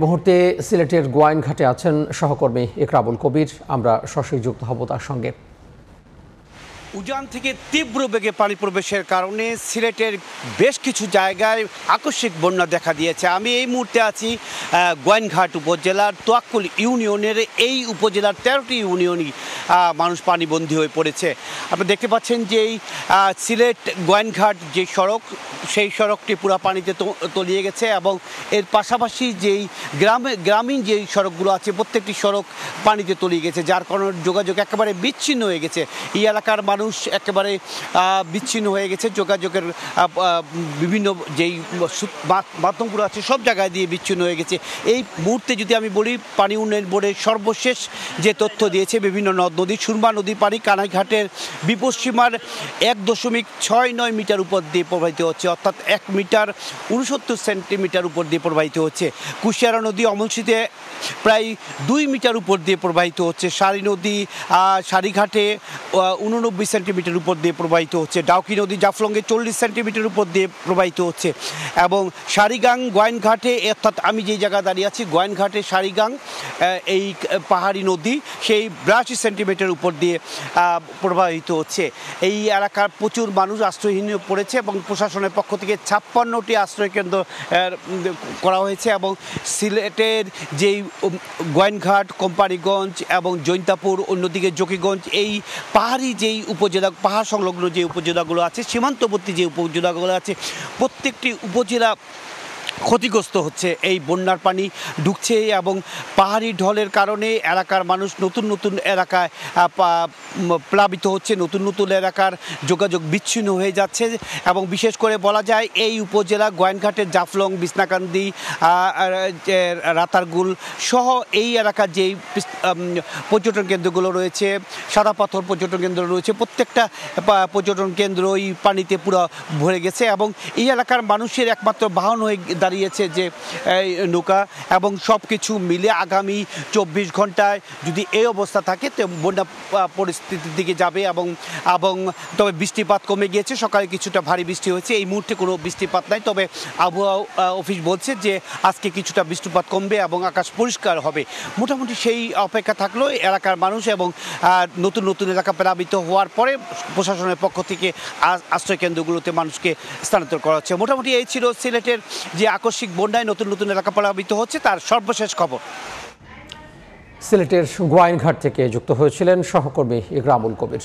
মুহূর্তে সিলেটের গোয়াইনঘাটে আছেন সহকর্মী ইকরামুল কবির। আমরা সরাসরি যুক্ত হব তার সঙ্গে। উজান থেকে তীব্র বেগে পানি প্রবেশের কারণে সিলেটের বেশ কিছু জায়গায় আকস্মিক বন্যা দেখা দিয়েছে। আমি এই মুহূর্তে আছি গোয়াইনঘাট উপজেলার তোয়াক্কুল ইউনিয়নের। এই উপজেলার 13টি ইউনিয়নই মানুষ পানিবন্দী হয়ে পড়েছে। আপনি দেখতে পাচ্ছেন যে এই সিলেট গোয়াইনঘাট যে সড়ক, সেই সড়কটি পুরো পানিতে তলিয়ে গেছে এবং এর পাশাপাশি যেই গ্রামীণ যেই সড়কগুলো আছে প্রত্যেকটি সড়ক পানিতে তলিয়ে গেছে, যার কারণে যোগাযোগ একেবারে বিচ্ছিন্ন হয়ে গেছে। এই এলাকার মানুষ একেবারে বিচ্ছিন্ন হয়ে গেছে। যোগাযোগের বিভিন্ন যেই মাধ্যমগুলো আছে সব জায়গায় দিয়ে বিচ্ছিন্ন হয়ে গেছে। এই মুহূর্তে যদি আমি বলি, পানি উন্নয়ন বোর্ডের সর্বশেষ যে তথ্য দিয়েছে, বিভিন্ন নদ নদী, সুরমা নদীর পানি কানাইঘাটের বিপদসীমার 1.69 মিটার উপর দিয়ে প্রবাহিত হচ্ছে, অর্থাৎ 1 মিটার 69 সেন্টিমিটার উপর দিয়ে প্রবাহিত হচ্ছে। কুশিয়ারা নদী অমলসিতে প্রায় 2 মিটার উপর দিয়ে প্রবাহিত হচ্ছে। সারি নদী সারিঘাটে 89 সেন্টিমিটার উপর দিয়ে প্রবাহিত হচ্ছে। ডাউকি নদী জাফলংয়ে 40 সেন্টিমিটার উপর দিয়ে প্রবাহিত হচ্ছে এবং সারিগাং গোয়াইনঘাটে, অর্থাৎ আমি যেই জায়গায় দাঁড়িয়ে আছি গোয়াইনঘাটে সারিগাং, এই পাহাড়ি নদী সেই 82 সেন্টিমিটার উপর দিয়ে প্রবাহিত হচ্ছে। এই এলাকার প্রচুর মানুষ আশ্রয়হীন পড়েছে এবং প্রশাসনের পক্ষ থেকে 56টি আশ্রয়কেন্দ্র করা হয়েছে এবং সিলেটের যেই গোয়াইনঘাট, কোম্পানিগঞ্জ এবং জৈন্তাপুর, অন্যদিকে জকিগঞ্জ, এই পাহাড়ি যেই উপজেলা, পাহাড় সংলগ্ন যে উপজেলাগুলো আছে, সীমান্তবর্তী যে উপজেলাগুলো আছে, প্রত্যেকটি উপজেলা ক্ষতিগ্রস্ত হচ্ছে। এই বন্যার পানি ঢুকছে এবং পাহাড়ি ঢলের কারণে এলাকার মানুষ নতুন নতুন এলাকায় প্লাবিত হচ্ছে, নতুন নতুন এলাকার যোগাযোগ বিচ্ছিন্ন হয়ে যাচ্ছে এবং বিশেষ করে বলা যায় এই উপজেলা গোয়াইনঘাটের জাফলং, বিছনাকান্দি, রাতারগুল সহ এই এলাকার যেই পর্যটন কেন্দ্রগুলো রয়েছে, সাদা পাথর পর্যটন কেন্দ্র রয়েছে, প্রত্যেকটা পর্যটন কেন্দ্রই পানিতে পুরো ভরে গেছে এবং এই এলাকার মানুষের একমাত্র বাহন হয়ে দাঁড়িয়েছে যে নৌকা এবং সব কিছু মিলে আগামী 24 ঘন্টায় যদি এই অবস্থা থাকে তো বন্যা পরিস্থিতির দিকে যাবে এবং তবে বৃষ্টিপাত কমে গিয়েছে। সকালে কিছুটা ভারী বৃষ্টি হয়েছে, এই মুহূর্তে কোনো বৃষ্টিপাত নাই, তবে আবহাওয়া অফিস বলছে যে আজকে কিছুটা বৃষ্টিপাত কমবে এবং আকাশ পরিষ্কার হবে। মোটামুটি সেই অপেক্ষা থাকলো এলাকার মানুষ এবং নতুন নতুন এলাকা প্লাবিত হওয়ার পরে প্রশাসনের পক্ষ থেকে আশ্রয় কেন্দ্রগুলোতে মানুষকে স্থানান্তর করা হচ্ছে। মোটামুটি এই ছিল সিলেটের যে আকস্মিক বন্যায় নতুন নতুন এলাকা প্লাবিত হচ্ছে তার সর্বশেষ খবর। সিলেটের গোয়াইনঘাট থেকে যুক্ত হয়েছিলেন সহকর্মী ইকরামুল কবির।